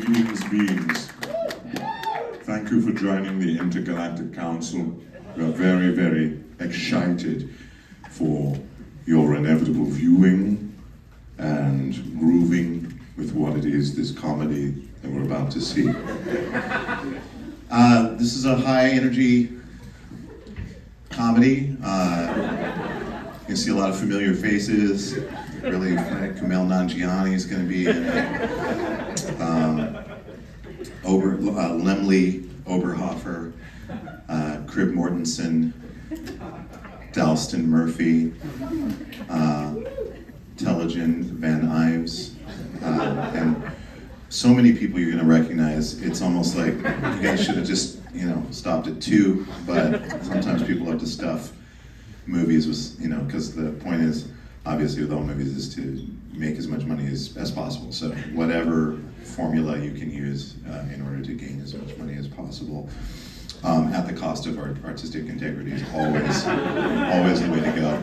Greetings, beings. Thank you for joining the Intergalactic Council. We are very, very excited for your inevitable viewing and grooving with what it is, this comedy that we're about to see. This is a high-energy comedy. You see a lot of familiar faces. Really, Kumail Nanjiani is going to be in it. Lemley Oberhofer, Crib Mortensen, Dalston Murphy, Telligin Van Ives, and so many people you're going to recognize. It's almost like you guys should have just, stopped at 2, but sometimes people have to stuff movies with, because the point is, obviously with all movies, is to make as much money as possible. So whatever formula you can use in order to gain as much money as possible, at the cost of artistic integrity is always the way to go.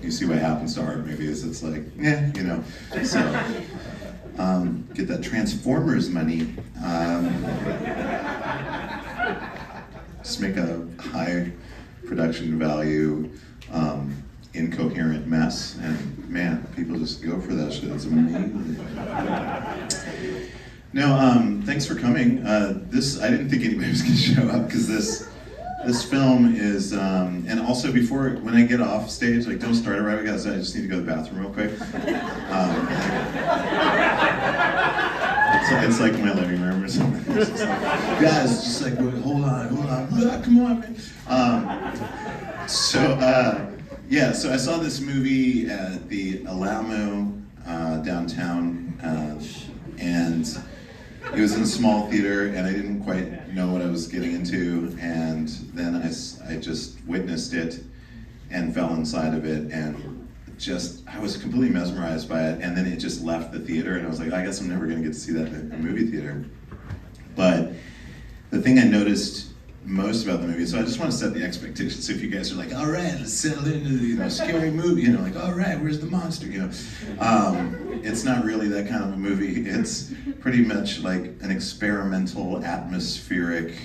You see what happens to art movies, it's like, so get that Transformers money. Just make a high production value, incoherent mess, and man, people just go for that shit. It's amazing. No, thanks for coming. I didn't think anybody was gonna show up because this film is, and also when I get off stage, don't start it right, because I just need to go to the bathroom real quick. It's like my living room or something. It's just like, guys, just like, hold on, come on, man. So I saw this movie at the Alamo downtown, and it was in a small theater, and I didn't quite know what I was getting into, and then I just witnessed it and fell inside of it, and I was completely mesmerized by it, and then it just left the theater, and I was like, I guess I'm never gonna get to see that in a movie theater. But the thing I noticed most about the movie, so I just want to set the expectations. So if you guys are like, all right, let's settle into the scary movie, all right, where's the monster, it's not really that kind of a movie. It's pretty much like an experimental, atmospheric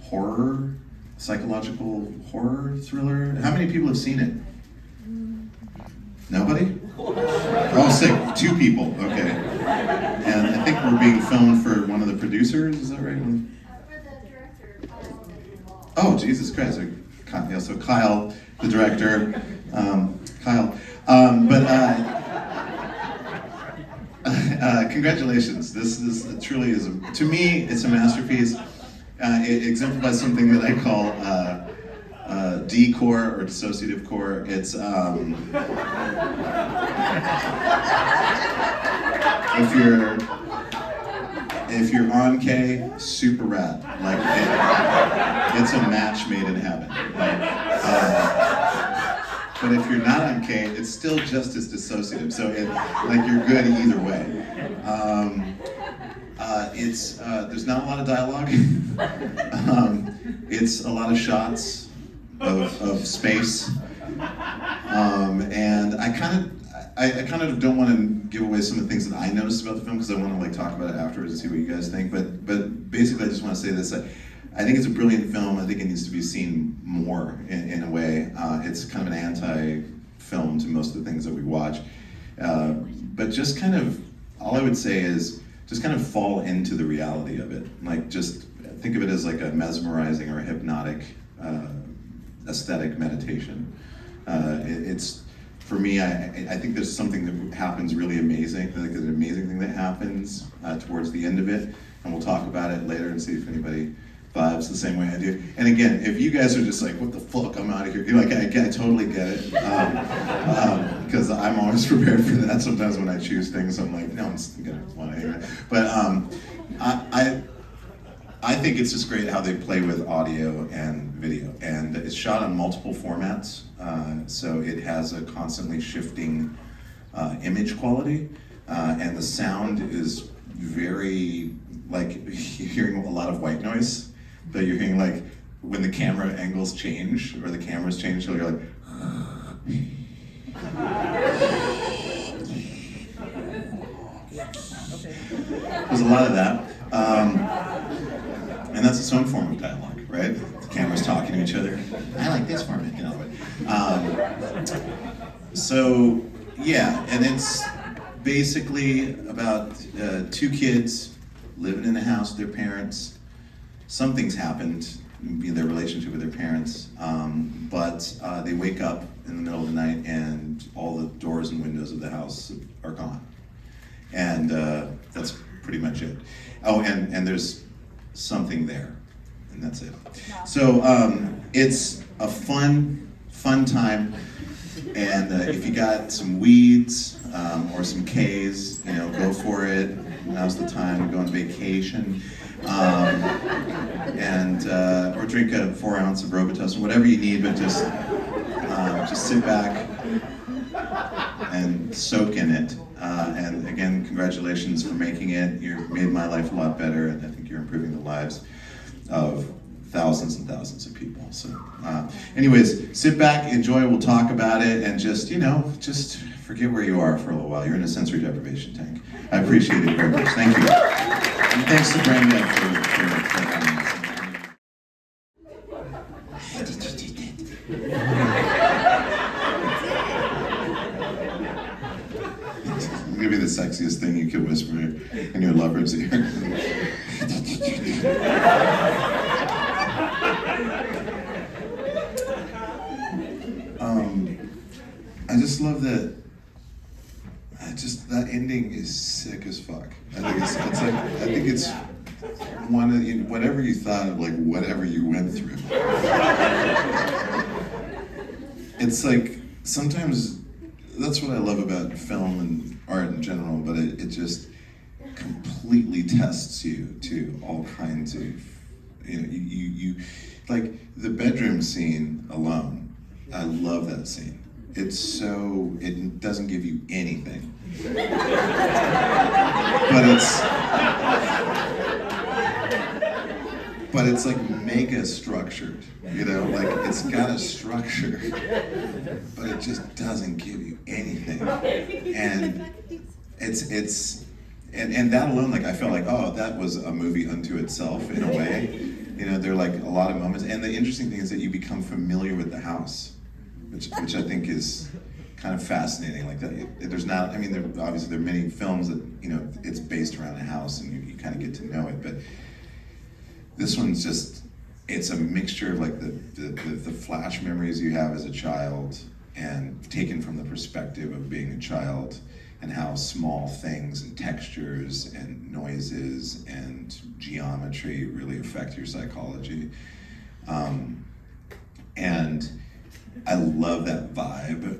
horror, psychological horror thriller. How many people have seen it? Nobody? Oh, sick. 2 people. Okay. And I think we're being filmed for one of the producers. Is that right? Oh, Jesus Christ. So Kyle, the director. Congratulations. This truly is, to me, it's a masterpiece. It exemplifies something that I call D-core or dissociative core. It's if you're on K, super rad. It's a match made in heaven. But if you're not on K, it's still just as dissociative. So you're good either way. There's not a lot of dialogue. It's a lot of shots of space, and I kind of don't want to give away some of the things that I noticed about the film, because I want to talk about it afterwards and see what you guys think. But basically, I just want to say this: I think it's a brilliant film. I think it needs to be seen more in a way. It's kind of an anti-film to most of the things that we watch. But just kind of, all I would say is just kind of fall into the reality of it. Just think of it as like a mesmerizing or a hypnotic aesthetic meditation. It's, for me, I think there's something that happens really amazing, an amazing thing that happens towards the end of it, and we'll talk about it later and see if anybody vibes the same way I do. And again, if you guys are just like, what the fuck, I'm out of here, I totally get it, because I'm always prepared for that. Sometimes when I choose things, I'm like, no one's gonna want to hear it. But I think it's just great how they play with audio and video, and it's shot on multiple formats, so it has a constantly shifting image quality, and the sound is very, you're hearing a lot of white noise, but you're hearing when the camera angles change or the cameras change, so you're like, There's a lot of that. And that's its own form of dialogue, right? The camera's talking to each other. I like this format, you know. So, yeah, and it's basically about two kids living in a house with their parents. Something's happened in their relationship with their parents, but they wake up in the middle of the night and all the doors and windows of the house are gone. And that's pretty much it. Oh, and there's something there, and that's it. So it's a fun time, and if you got some weeds or some K's, you know, go for it. Now's the time to go on vacation. And or drink a 4 ounce of Robitussin, whatever you need, but just sit back and soak in it. And again, congratulations for making it. You've made my life a lot better, and I think you're improving the lives of thousands and thousands of people. So, anyways, sit back, enjoy. We'll talk about it, and just forget where you are for a little while. You're in a sensory deprivation tank. I appreciate it very much. Thank you. And thanks to Brenda for having us. It's gonna be the sexiest thing you could whisper in your lover's ear. I just love that. That ending is sick as fuck. I think it's one of whatever you thought of, like whatever you went through. It's like sometimes that's what I love about film and art in general, but it just completely tests you to all kinds of, you like the bedroom scene alone. I love that scene. It doesn't give you anything. But it's like mega structured, you know, like it's got a structure, but it just doesn't give you anything. And and that alone, like I felt like, oh, that was a movie unto itself in a way. You know, there are like a lot of moments, and the interesting thing is that you become familiar with the house, which I think is kind of fascinating. Like that, there's not. I mean, obviously there are many films that it's based around a house, and you kind of get to know it. But this one's it's a mixture of like the flash memories you have as a child, and taken from the perspective of being a child, and how small things and textures and noises and geometry really affect your psychology. And I love that vibe.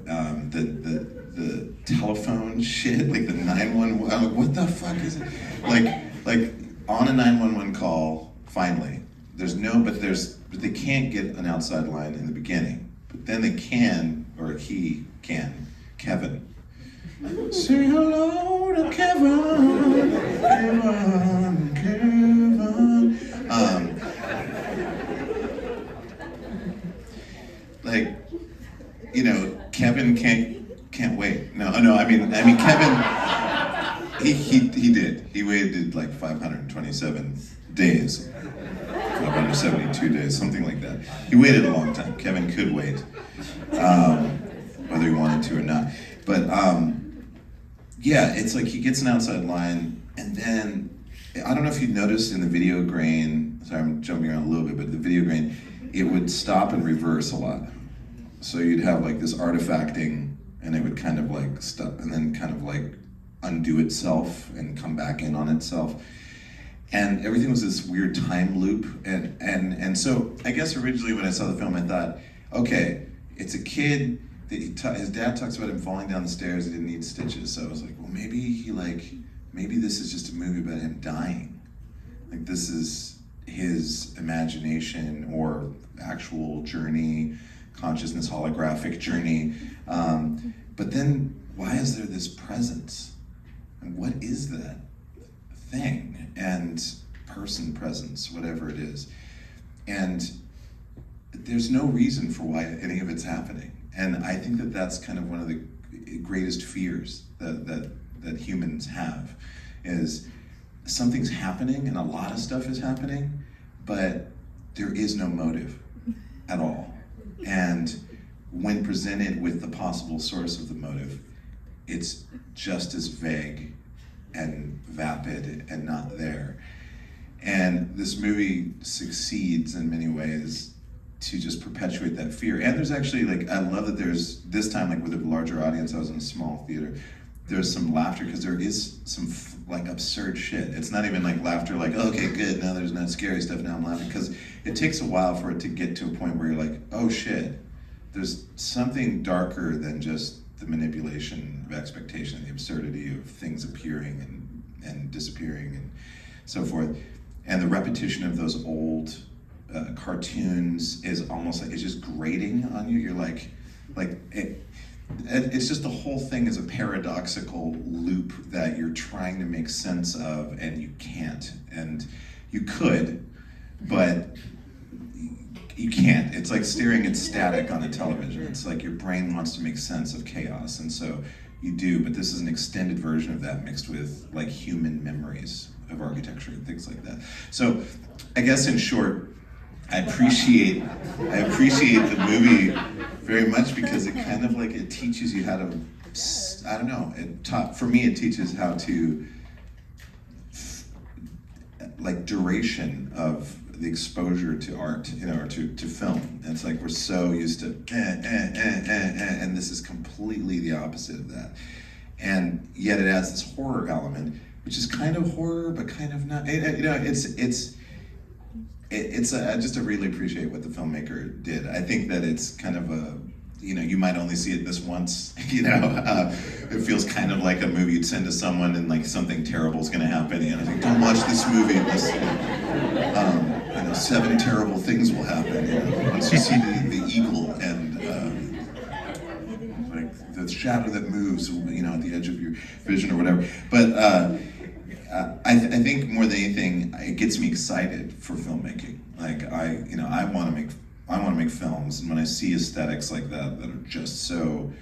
The telephone shit, like the 911. I'm like, what the fuck is it? Like on a 911 call, finally, but they can't get an outside line in the beginning. But then they can, or he can, Kevin. Say hello to Kevin. Kevin can't wait. No, I mean Kevin. He did. He waited like 527 days, 572 days, something like that. He waited a long time. Kevin could wait, whether he wanted to or not. But yeah, it's like he gets an outside line, and then I don't know if you noticed in the video grain. Sorry, I'm jumping around a little bit, but the video grain, it would stop and reverse a lot. So you'd have like this artifacting, and it would kind of like stop, and then kind of like undo itself and come back in on itself. And everything was this weird time loop. And so I guess originally when I saw the film, I thought, okay, it's a kid. His dad talks about him falling down the stairs. He didn't need stitches. So I was like, well, maybe this is just a movie about him dying. Like this is his imagination or actual journey, consciousness, holographic journey. But then why is there this presence? And what is that thing? And person presence, whatever it is. And there's no reason for why any of it's happening. And I think that that's kind of one of the greatest fears that humans have, is something's happening and a lot of stuff is happening, but there is no motive at all. And when presented with the possible source of the motive, it's just as vague and vapid and not there. And this movie succeeds in many ways to just perpetuate that fear. And there's actually, like, I love that there's, this time, like with a larger audience, I was in a small theater, there's some laughter, because there is some like absurd shit. It's not even like laughter like, oh, okay, good, now there's no scary stuff, now I'm laughing, because it takes a while for it to get to a point where you're like, oh shit, there's something darker than just the manipulation of expectation, the absurdity of things appearing and disappearing and so forth. And the repetition of those old cartoons is almost like, it's just grating on you. You're like it's just, the whole thing is a paradoxical loop that you're trying to make sense of, and you can't. And you could, but you can't. It's like staring at static on a television. It's like your brain wants to make sense of chaos, and so you do, but this is an extended version of that mixed with like human memories of architecture and things like that. So I guess in short, I appreciate the movie very much, because it kind of like, it teaches you how to, I don't know, for me it teaches how to, like, duration of the exposure to art, you know, or to film. And it's like we're so used to and this is completely the opposite of that. And yet it adds this horror element, which is kind of horror, but kind of not. You know, I just really appreciate what the filmmaker did. I think that it's kind of a, you know, you might only see it this once, you know. It feels kind of like a movie you'd send to someone and like something terrible is gonna happen, and I think, don't watch this movie unless, you know, 7 terrible things will happen, you know, once you see the eagle and like the shadow that moves, you know, at the edge of your vision or whatever. But I think more than anything, it gets me excited for filmmaking. Like I want to make films, and when I see aesthetics like that are just so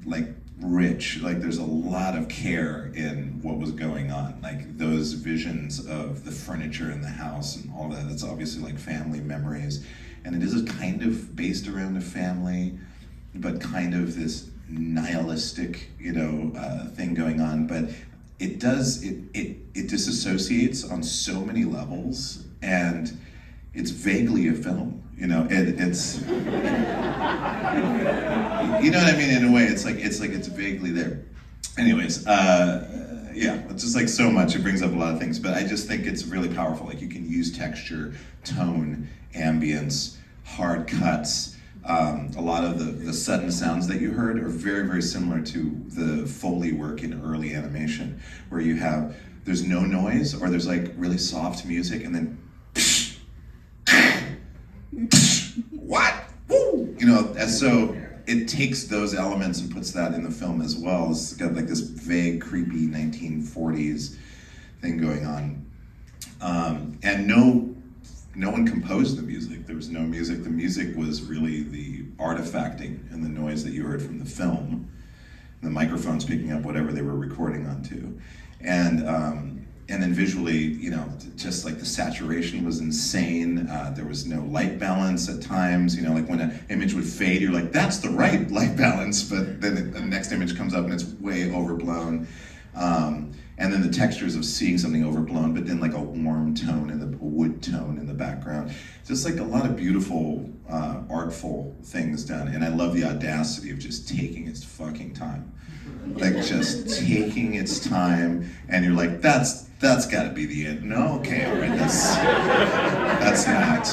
like rich, like there's a lot of care in what was going on, like those visions of the furniture in the house and all that. It's obviously like family memories, and it is a kind of based around a family, but kind of this nihilistic, you know, thing going on. But it disassociates on so many levels, and it's vaguely a film. You know, it's you know what I mean. In a way, it's vaguely there. Anyways, yeah, it's just like so much. It brings up a lot of things, but I just think it's really powerful. Like you can use texture, tone, ambience, hard cuts. A lot of the sudden sounds that you heard are very, very similar to the Foley work in early animation, where there's no noise, or there's like really soft music, and then what? Woo! You know, and so it takes those elements and puts that in the film as well. It's got like this vague, creepy 1940s thing going on. And no one composed the music. There was no music. The music was really the artifacting and the noise that you heard from the film. The microphones picking up whatever they were recording onto. And then visually, you know, just like the saturation was insane. There was no light balance at times. You know, like when an image would fade, you're like, that's the right light balance, but then the next image comes up and it's way overblown. And then the textures of seeing something overblown, but then like a warm tone and a wood tone in the background. Just like a lot of beautiful, artful things done. And I love the audacity of just taking its fucking time. Like just taking its time, and you're like, that's gotta be the end. No, okay, all right, that's not.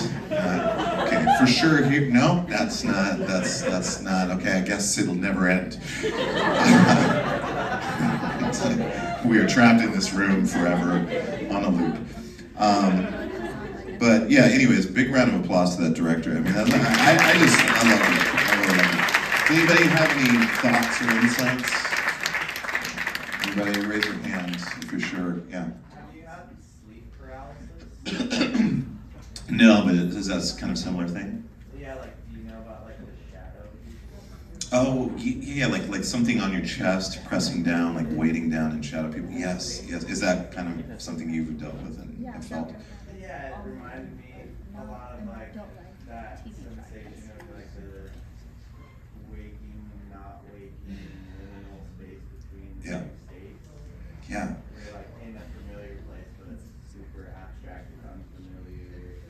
Okay, for sure here, no, that's not, okay, I guess it'll never end. It's like, we are trapped in this room forever on a loop. But yeah, anyways, big round of applause to that director. I mean, I love it. I really love it. Does anybody have any thoughts or insights? Anybody raise your hand if you're sure, yeah. Have you had sleep paralysis? No, but is that kind of similar thing? Yeah, like, do you know about like the shadow? Oh, yeah, like something on your chest, pressing down, like weighting down in shadow people. Yes, yes. Is that kind of something you've dealt with and have felt? Yeah, it reminded me a lot of like that sensation of like the waking, not waking, liminal space between the Yeah. two states. Yeah. You're like in a familiar place, but it's super abstract and unfamiliar.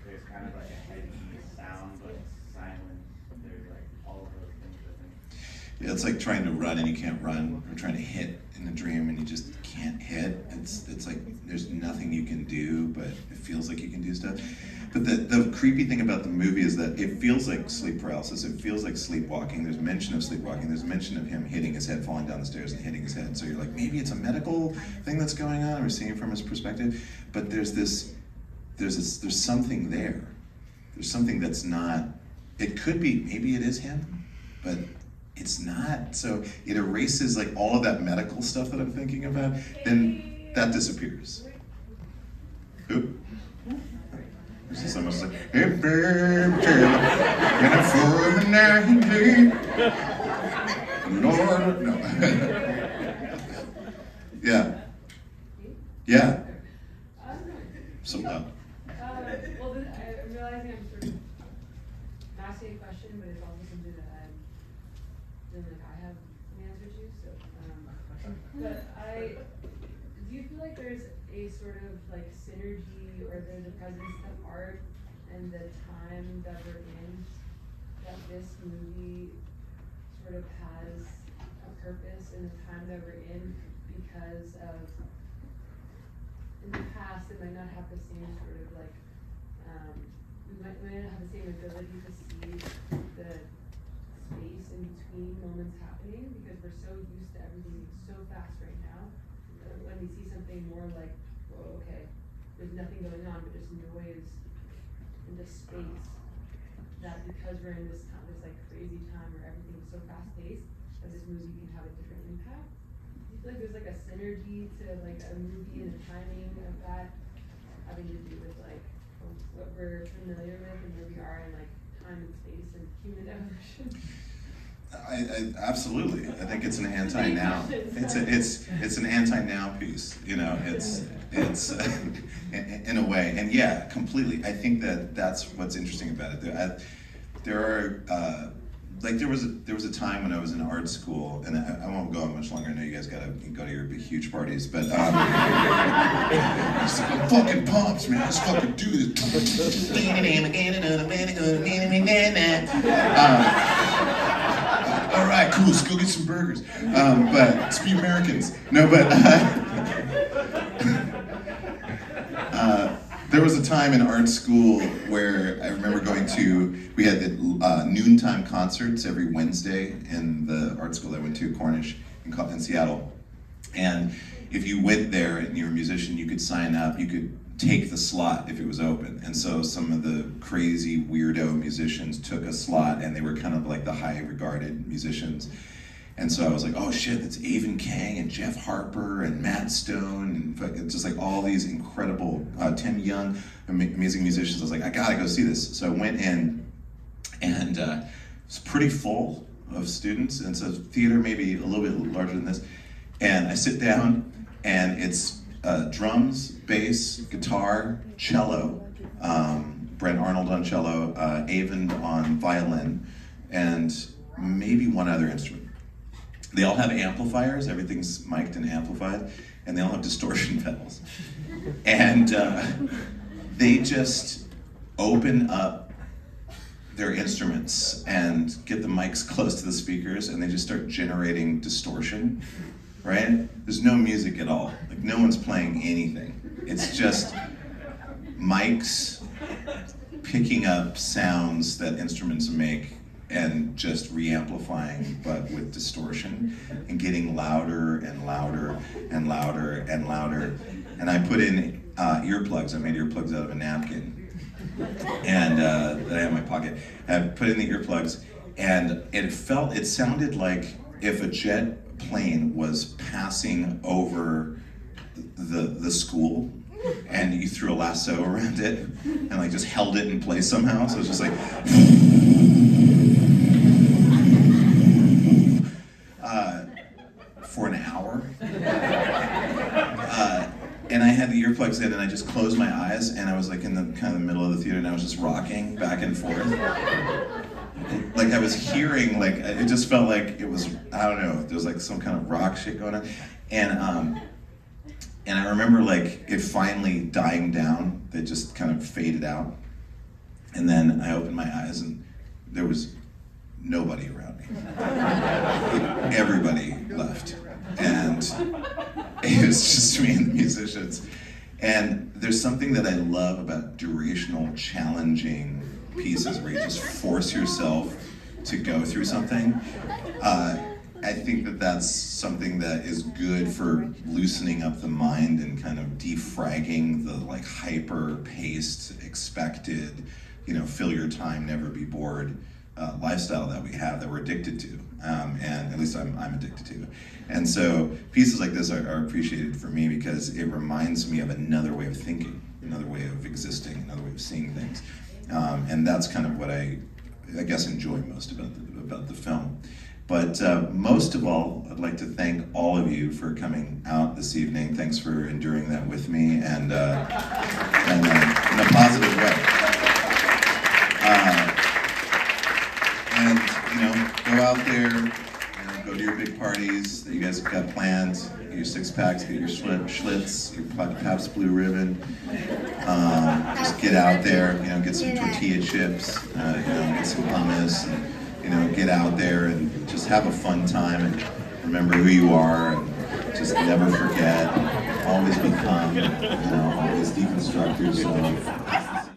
There's kind of like a heady sound, but silent. There's like all of those things, I think. Yeah, it's like trying to run and you can't run, or trying to hit in a dream and you just can't hit. It's like there's nothing you can do, but it feels like you can do stuff. But the creepy thing about the movie is that it feels like sleep paralysis. It feels like sleepwalking. There's mention of sleepwalking. There's mention of him hitting his head, falling down the stairs and hitting his head. So you're like, maybe it's a medical thing that's going on, or seeing it from his perspective. But there's something there. There's something that's not. It could be, maybe it is him, but it's not. So it erases like all of that medical stuff that I'm thinking about. Then that disappears. Who? This is almost like, hey baby, and for the night, Lord, no. Yeah. Yeah. So, well, I'm realizing I'm sort of asking a question, but it's also something that I feel like I have an answer to. So, do you feel like there's a sort of like synergy, or there's a presence of art and the time that we're in, that this movie sort of has a purpose in the time that we're in, because of, in the past, it might not have the same sort of like, we might not have the same ability to see the space in between moments happening, because we're so used to everything being so fast right now. When we see something more like, whoa, okay, there's nothing going on, but just noise in the space, that because we're in this time, this like crazy time where everything is so fast paced, that this movie can have a different impact. Do you feel like there's like a synergy to like a movie and the timing of that having to do with like what we're familiar with and where we are in like time and space and human evolution? I absolutely. I think it's an anti-now. It's an anti-now piece. You know, it's in a way, and yeah, completely. I think that's what's interesting about it. There are like there was a time when I was in art school, and I won't go on much longer. I know you guys gotta go to your big huge parties, but it's like, I'm fucking pumped, man. Let's fucking do this. All right, cool. Let's go get some burgers. But let's be Americans. No, but there was a time in art school where I remember going to. We had the noontime concerts every Wednesday in the art school I went to, Cornish in Seattle. And if you went there and you're a musician, you could sign up. You could take the slot if it was open. And so some of the crazy weirdo musicians took a slot, and they were kind of like the high regarded musicians. And so I was like, oh shit, that's Avon Kang and Jeff Harper and Matt Stone and just like all these incredible, Tim Young, amazing musicians. I was like, I gotta go see this. So I went in, and it was pretty full of students. And so theater maybe a little bit larger than this. And I sit down, and it's drums, bass, guitar, cello, Brent Arnold on cello, Avon on violin, and maybe one other instrument. They all have amplifiers, everything's mic'd and amplified, and they all have distortion pedals. And they just open up their instruments and get the mics close to the speakers, and they just start generating distortion, right? There's no music at all. Like, no one's playing anything. It's just mics picking up sounds that instruments make and just re-amplifying, but with distortion, and getting louder and louder and louder and louder. And I put in earplugs. I made earplugs out of a napkin, and that I have in my pocket. I put in the earplugs, and it sounded like if a jet plane was passing over the school, and you threw a lasso around it and like just held it in place somehow. So it's just like had the earplugs in and I just closed my eyes and I was like in the kind of the middle of the theater and I was just rocking back and forth. Like I was hearing, like it just felt like it was, I don't know, there was like some kind of rock shit going on. And I remember like it finally dying down, it just kind of faded out. And then I opened my eyes and there was nobody around me. Everybody left. And it was just me and the musicians. And there's something that I love about durational, challenging pieces where you just force yourself to go through something. I think that that's something that is good for loosening up the mind and kind of defragging the like hyper-paced, expected, fill your time, never be bored lifestyle that we have, that we're addicted to, and at least I'm addicted to. And so pieces like this are appreciated for me because it reminds me of another way of thinking, another way of existing, another way of seeing things, and that's kind of what I guess enjoy most about the film. But most of all, I'd like to thank all of you for coming out this evening. Thanks for enduring that with me, and in a positive way. And go out there, go to your big parties that you guys have got planned. Get your six packs, get your Schlitz, your Pabst Blue Ribbon. Just get out there, get some tortilla chips, get some hummus. And, get out there and just have a fun time and remember who you are and just never forget, always become, always deconstruct yourself.